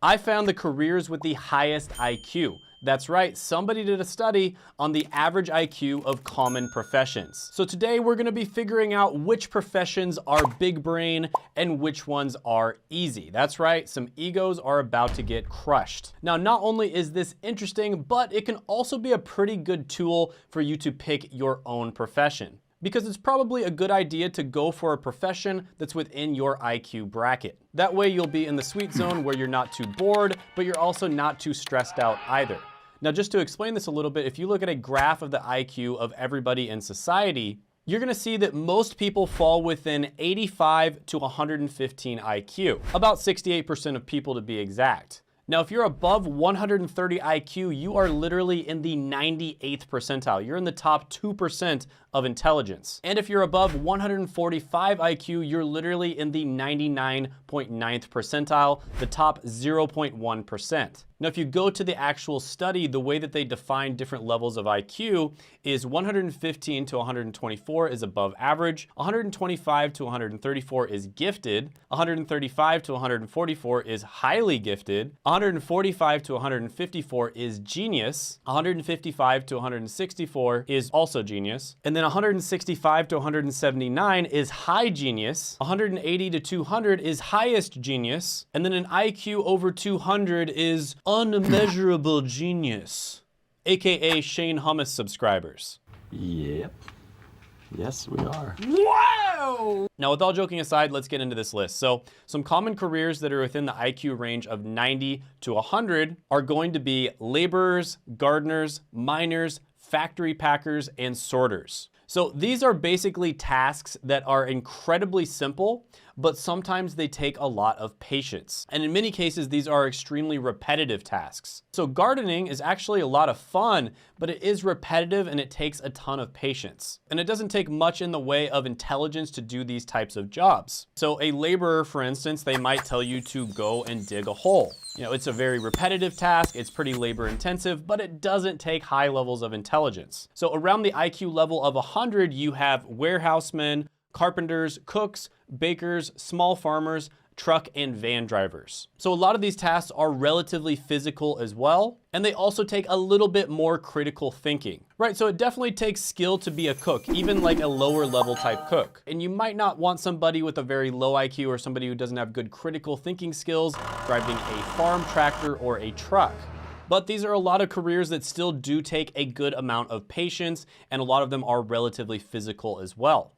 I found the careers with the highest IQ. That's right, somebody did a study on the average IQ of common professions. So today we're gonna be figuring out which professions are big brain and which ones are easy. That's right, some egos are about to get crushed. Now, not only is this interesting, but it can also be a pretty good tool for you to pick your own profession, because it's probably a good idea to go for a profession that's within your IQ bracket. That way you'll be in the sweet zone where you're not too bored, but you're also not too stressed out either. Now, just to explain this a little bit, if you look at a graph of the IQ of everybody in society, you're gonna see that most people fall within 85 to 115 IQ, about 68% of people to be exact. Now, if you're above 130 IQ, you are literally in the 98th percentile. You're in the top 2% of intelligence. And if you're above 145 IQ, you're literally in the 99.9th percentile, the top 0.1%. Now, if you go to the actual study, the way that they define different levels of IQ is 115 to 124 is above average, 125 to 134 is gifted, 135 to 144 is highly gifted, 145 to 154 is genius, 155 to 164 is also genius, and then 165 to 179 is high genius, 180 to 200 is highest genius, and then an IQ over 200 is unmeasurable genius, AKA Shane Hummus subscribers. Yep. Yes, we are. Wow! Now, with all joking aside, let's get into this list. So, some common careers that are within the IQ range of 90 to 100 are going to be laborers, gardeners, miners, factory packers, and sorters. So these are basically tasks that are incredibly simple, but sometimes they take a lot of patience. And in many cases, these are extremely repetitive tasks. So gardening is actually a lot of fun, but it is repetitive and it takes a ton of patience. And it doesn't take much in the way of intelligence to do these types of jobs. So a laborer, for instance, they might tell you to go and dig a hole. You know, it's a very repetitive task, it's pretty labor intensive, but it doesn't take high levels of intelligence. So around the IQ level of 100, you have warehousemen, carpenters, cooks, bakers, small farmers, truck and van drivers. So a lot of these tasks are relatively physical as well, and they also take a little bit more critical thinking, right? So it definitely takes skill to be a cook, even like a lower level type cook. And you might not want somebody with a very low IQ or somebody who doesn't have good critical thinking skills driving a farm tractor or a truck. But these are a lot of careers that still do take a good amount of patience, and a lot of them are relatively physical as well.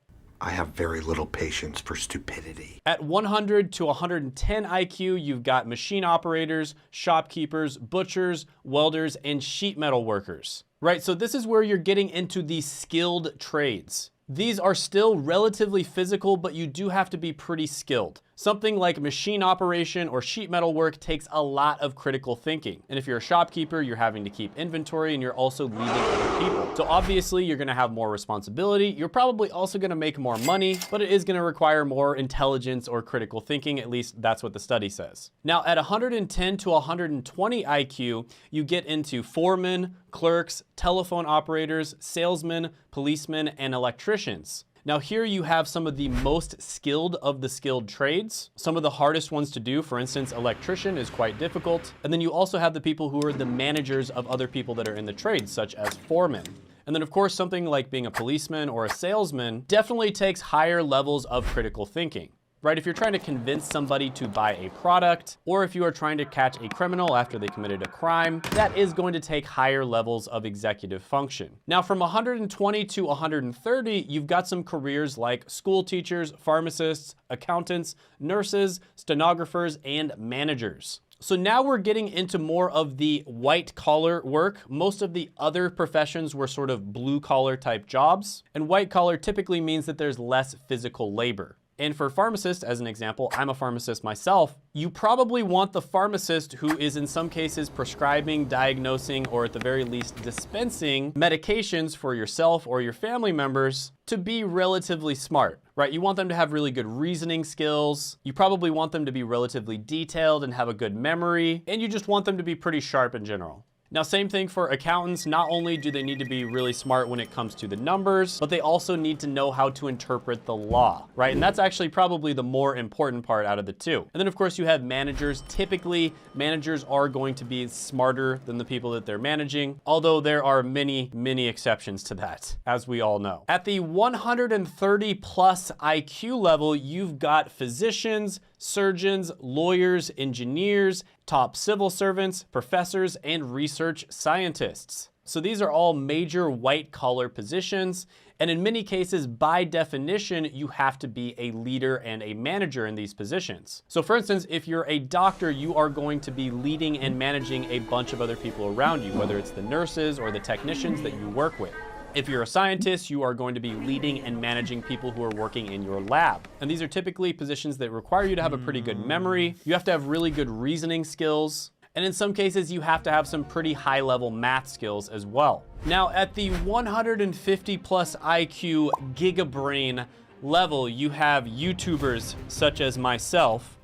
I have very little patience for stupidity. At 100 to 110 IQ, you've got machine operators, shopkeepers, butchers, welders, and sheet metal workers, right? So this is where you're getting into the skilled trades. These are still relatively physical, but you do have to be pretty skilled. Something like machine operation or sheet metal work takes a lot of critical thinking. And if you're a shopkeeper, you're having to keep inventory and you're also leading other people. So obviously you're gonna have more responsibility. You're probably also gonna make more money, but it is gonna require more intelligence or critical thinking. At least that's what the study says. Now at 110 to 120 IQ, you get into foremen, clerks, telephone operators, salesmen, policemen, and electricians. Now here you have some of the most skilled of the skilled trades. Some of the hardest ones to do, for instance, electrician is quite difficult. And then you also have the people who are the managers of other people that are in the trades, such as foremen. And then of course, something like being a policeman or a salesman definitely takes higher levels of critical thinking. Right? If you're trying to convince somebody to buy a product, or if you are trying to catch a criminal after they committed a crime, that is going to take higher levels of executive function. Now from 120 to 130, you've got some careers like school teachers, pharmacists, accountants, nurses, stenographers, and managers. So now we're getting into more of the white collar work. Most of the other professions were sort of blue collar type jobs, and white collar typically means that there's less physical labor. And for pharmacists, as an example, I'm a pharmacist myself, you probably want the pharmacist who is in some cases prescribing, diagnosing, or at the very least dispensing medications for yourself or your family members to be relatively smart, right? You want them to have really good reasoning skills. You probably want them to be relatively detailed and have a good memory, and you just want them to be pretty sharp in general. Now, same thing for accountants. Not only do they need to be really smart when it comes to the numbers, but they also need to know how to interpret the law, right? And that's actually probably the more important part out of the two. And then of course you have managers. Typically, managers are going to be smarter than the people that they're managing, although there are many exceptions to that, as we all know. At the 130 plus IQ level, you've got physicians, surgeons, lawyers, engineers, top civil servants, professors, and research scientists. So these are all major white-collar positions, and in many cases, by definition, you have to be a leader and a manager in these positions. So for instance, if you're a doctor, you are going to be leading and managing a bunch of other people around you, whether it's the nurses or the technicians that you work with. If you're a scientist, you are going to be leading and managing people who are working in your lab. And these are typically positions that require you to have a pretty good memory. You have to have really good reasoning skills. And in some cases, you have to have some pretty high-level math skills as well. Now, at the 150 plus IQ gigabrain level, you have YouTubers such as myself,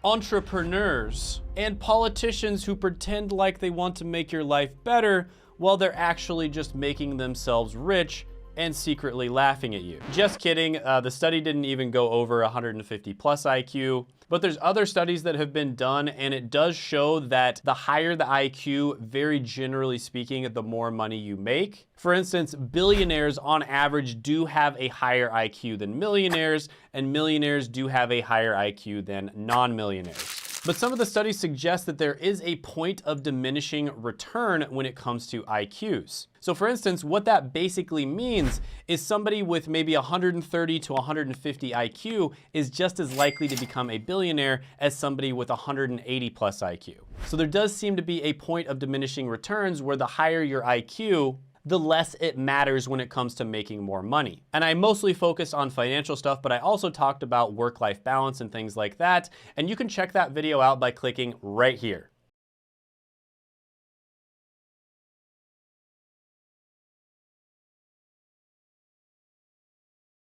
entrepreneurs, and politicians who pretend like they want to make your life better while they're actually just making themselves rich and secretly laughing at you. Just kidding, the study didn't even go over 150 plus IQ, but there's other studies that have been done, and it does show that the higher the IQ, very generally speaking, the more money you make. For instance, billionaires on average do have a higher IQ than millionaires, and millionaires do have a higher IQ than non-millionaires. But some of the studies suggest that there is a point of diminishing return when it comes to IQs. So for instance, what that basically means is somebody with maybe 130 to 150 IQ is just as likely to become a billionaire as somebody with 180 plus IQ. So there does seem to be a point of diminishing returns where the higher your IQ, the less it matters when it comes to making more money. And I mostly focused on financial stuff, but I also talked about work-life balance and things like that. And you can check that video out by clicking right here.